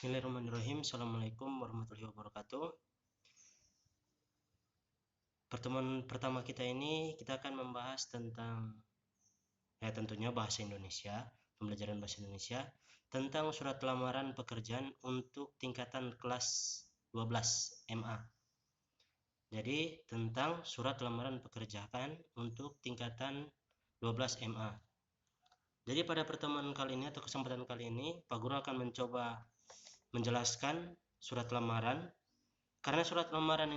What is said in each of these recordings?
Bismillahirrahmanirrahim. Assalamualaikum warahmatullahi wabarakatuh. Pertemuan pertama kita ini kita akan membahas tentang tentunya bahasa Indonesia, pembelajaran bahasa Indonesia tentang surat lamaran pekerjaan untuk tingkatan kelas 12 MA. Jadi tentang surat lamaran pekerjaan untuk tingkatan 12 MA. Jadi pada pertemuan kali ini atau kesempatan kali ini Pak Guru akan mencoba menjelaskan surat lamaran, karena surat lamaran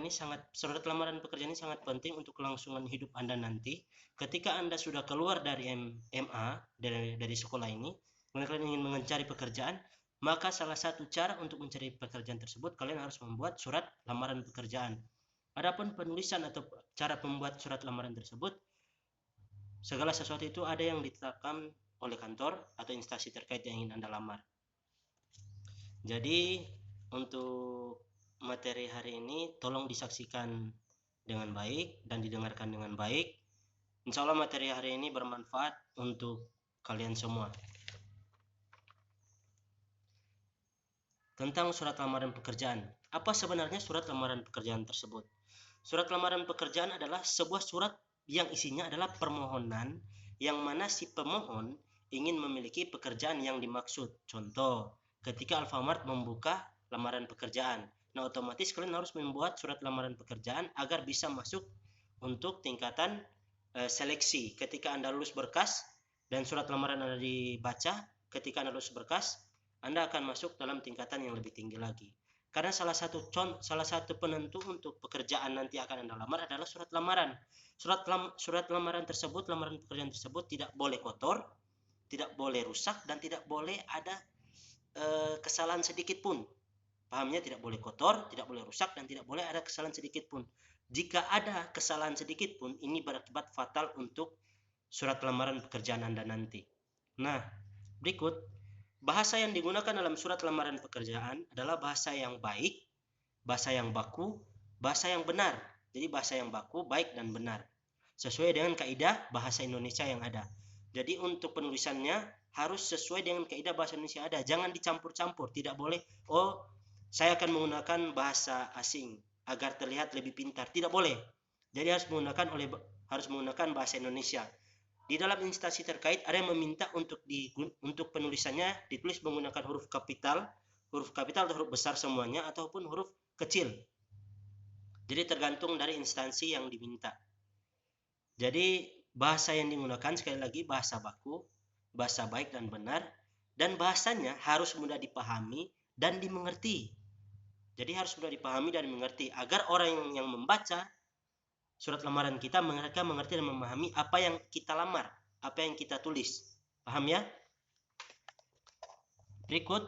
pekerjaan ini sangat penting untuk kelangsungan hidup Anda nanti. Ketika Anda sudah keluar dari MA, dari sekolah ini, kalian ingin mencari pekerjaan, maka salah satu cara untuk mencari pekerjaan tersebut kalian harus membuat surat lamaran pekerjaan. Adapun penulisan atau cara membuat surat lamaran tersebut, segala sesuatu itu ada yang ditetapkan oleh kantor atau instansi terkait yang ingin Anda lamar. Jadi untuk materi hari ini tolong disaksikan dengan baik dan didengarkan dengan baik. Insya Allah materi hari ini bermanfaat untuk kalian semua. Tentang surat lamaran pekerjaan. Apa sebenarnya surat lamaran pekerjaan tersebut? Surat lamaran pekerjaan adalah sebuah surat yang isinya adalah permohonan yang mana si pemohon ingin memiliki pekerjaan yang dimaksud. Contoh, ketika Alfamart membuka lamaran pekerjaan, nah otomatis kalian harus membuat surat lamaran pekerjaan agar bisa masuk untuk tingkatan seleksi. Ketika Anda lulus berkas dan surat lamaran Anda dibaca, ketika Anda lulus berkas, Anda akan masuk dalam tingkatan yang lebih tinggi lagi. Karena salah satu penentu untuk pekerjaan nanti akan Anda lamar adalah surat lamaran. Surat lamaran tersebut, lamaran pekerjaan tersebut tidak boleh kotor, tidak boleh rusak, dan tidak boleh ada kesalahan sedikit pun. Pahamnya, tidak boleh kotor, tidak boleh rusak, dan tidak boleh ada kesalahan sedikit pun. Jika ada kesalahan sedikit pun, ini berakibat fatal untuk surat lamaran pekerjaan Anda nanti. Nah, berikut bahasa yang digunakan dalam surat lamaran pekerjaan adalah bahasa yang baik, bahasa yang baku, bahasa yang benar. Jadi bahasa yang baku, baik, dan benar sesuai dengan kaidah bahasa Indonesia yang ada. Jadi untuk penulisannya harus sesuai dengan kaidah bahasa Indonesia yang ada. Jangan dicampur-campur. Tidak boleh, oh saya akan menggunakan bahasa asing agar terlihat lebih pintar. Tidak boleh. Jadi harus menggunakan bahasa Indonesia. Di dalam instansi terkait ada yang meminta untuk penulisannya ditulis menggunakan huruf kapital atau huruf besar semuanya, ataupun huruf kecil. Jadi tergantung dari instansi yang diminta. Jadi bahasa yang digunakan sekali lagi bahasa baku, bahasa baik dan benar, dan bahasanya harus mudah dipahami dan dimengerti. Jadi harus mudah dipahami dan dimengerti agar orang yang membaca surat lamaran kita, mereka mengerti dan memahami apa yang kita lamar, apa yang kita tulis. Paham ya? Berikut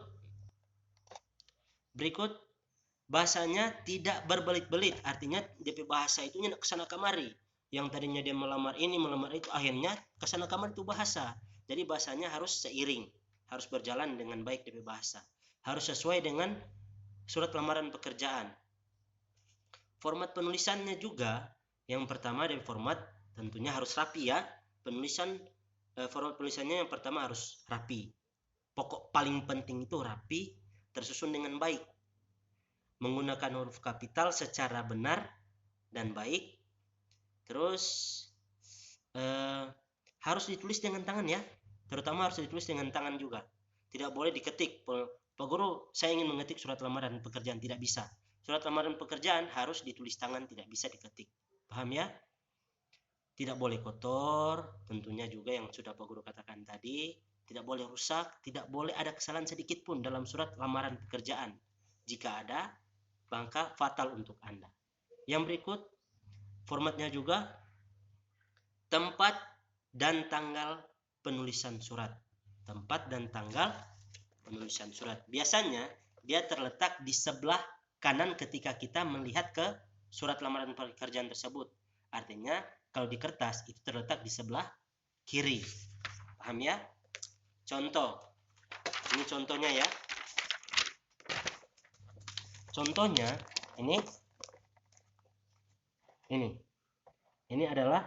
bahasanya tidak berbelit-belit, artinya DP bahasa itu nyenak kesana kamari. Yang tadinya dia melamar ini, melamar itu, akhirnya kesana kamari itu bahasa. Jadi bahasanya harus seiring, harus berjalan dengan baik DP bahasa. Harus sesuai dengan surat lamaran pekerjaan. Format penulisannya juga, yang pertama dari format tentunya harus rapi ya. Format penulisannya yang pertama harus rapi. Pokok paling penting itu rapi, tersusun dengan baik. Menggunakan huruf kapital secara benar dan baik. Terus harus ditulis dengan tangan ya, terutama harus ditulis dengan tangan juga. Tidak boleh diketik. Pak Guru, saya ingin mengetik surat lamaran pekerjaan, tidak bisa. Surat lamaran pekerjaan harus ditulis tangan, tidak bisa diketik. Paham ya? Tidak boleh kotor, tentunya juga yang sudah Pak Guru katakan tadi. Tidak boleh rusak, tidak boleh ada kesalahan sedikit pun dalam surat lamaran pekerjaan. Jika ada, maka fatal untuk Anda. Yang berikut, formatnya juga tempat dan tanggal penulisan surat. Tempat dan tanggal penulisan surat. Biasanya dia terletak di sebelah kanan ketika kita melihat ke surat lamaran pekerjaan tersebut. Artinya kalau di kertas itu terletak di sebelah kiri. Paham ya? Contoh. Ini contohnya ya. Contohnya ini adalah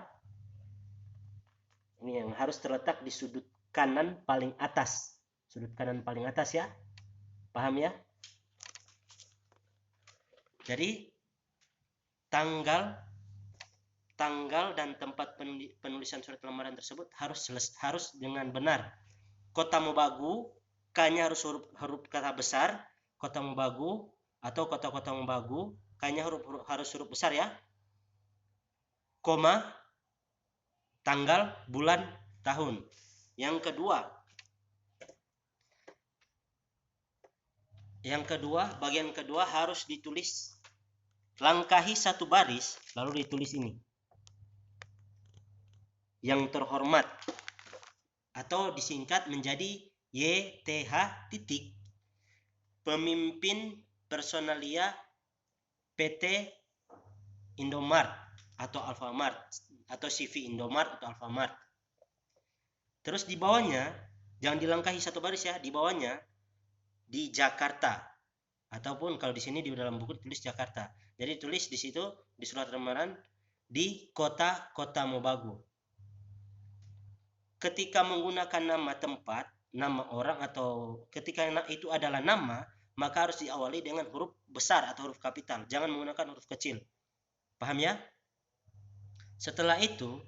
ini yang harus terletak di sudut kanan paling atas. Sudut kanan paling atas ya. Paham ya? Jadi tanggal dan tempat penulisan surat lamaran tersebut harus dengan benar. Kota Mobagu, K-nya harus huruf kata besar, Kota Mobagu atau kota-kota Mobagu, K-nya harus huruf besar ya. Koma, tanggal, bulan, tahun. Yang kedua, bagian kedua harus ditulis, langkahi satu baris, lalu ditulis ini. Yang terhormat, atau disingkat menjadi YTH titik, pemimpin personalia PT Indomart atau Alfamart, atau CV Indomart atau Alfamart. Terus di bawahnya, jangan dilangkahi satu baris ya, di bawahnya di Jakarta, ataupun kalau di sini di dalam buku ditulis Jakarta. Jadi tulis di situ di surat lamaran di kota Mobagu. Ketika menggunakan nama tempat, nama orang, atau ketika itu adalah nama, maka harus diawali dengan huruf besar atau huruf kapital. Jangan menggunakan huruf kecil. Paham ya? Setelah itu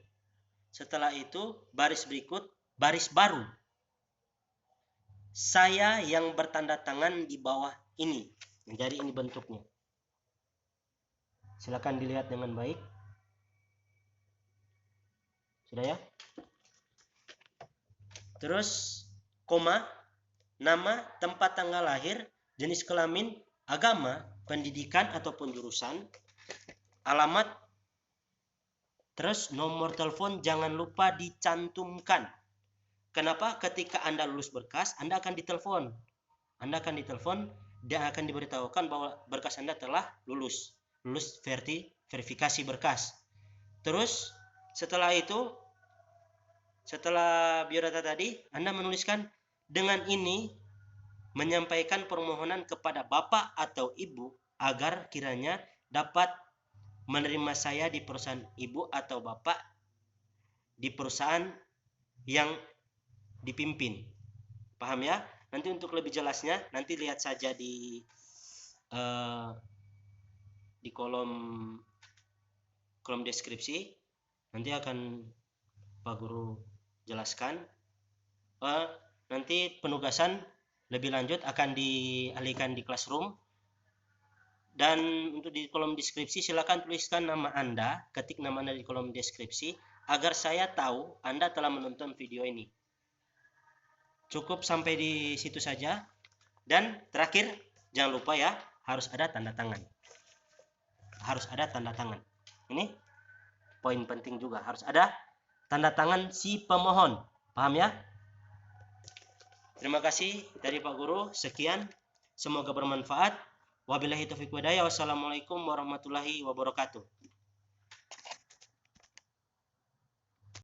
baris berikut, baris baru. Saya yang bertanda tangan di bawah ini. Jadi ini bentuknya. Silakan dilihat dengan baik. Sudah ya? Terus koma, nama, tempat tanggal lahir, jenis kelamin, agama, pendidikan ataupun jurusan, alamat, terus nomor telepon jangan lupa dicantumkan. Kenapa? Ketika Anda lulus berkas, Anda akan ditelepon. Dan akan diberitahukan bahwa berkas Anda telah lulus verifikasi berkas. Terus setelah biodata tadi, Anda menuliskan dengan ini menyampaikan permohonan kepada Bapak atau Ibu agar kiranya dapat menerima saya di perusahaan Ibu atau Bapak di perusahaan yang dipimpin. Paham ya? Nanti untuk lebih jelasnya, nanti lihat saja di kolom deskripsi. Nanti akan Pak Guru jelaskan. Nanti penugasan lebih lanjut akan dialihkan di classroom. Dan untuk di kolom deskripsi silakan tuliskan nama Anda, ketik nama Anda di kolom deskripsi agar saya tahu Anda telah menonton video ini. Cukup sampai di situ saja. Dan terakhir, jangan lupa ya, harus ada tanda tangan. Ini poin penting juga, harus ada tanda tangan si pemohon. Paham ya? Terima kasih dari Pak Guru. Sekian, semoga bermanfaat. Wabillahi taufiq wal hidayah. Wassalamualaikum warahmatullahi wabarakatuh.